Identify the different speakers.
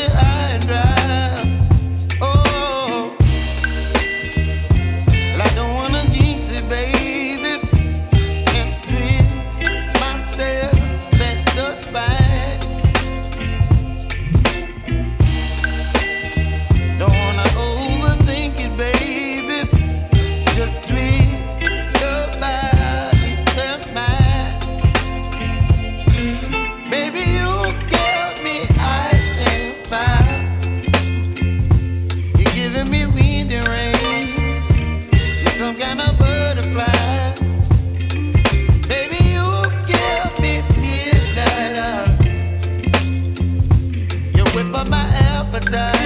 Speaker 1: high and dry. Oh, well, I don't wanna jinx it, baby, and twist myself at the spine. Don't wanna overthink it, baby. It's just twist your body and mine. Baby, you give me ice and fire. You're giving me wind and rain. You're some kind of butterfly. Baby, you give me midnight. You whip up my appetite.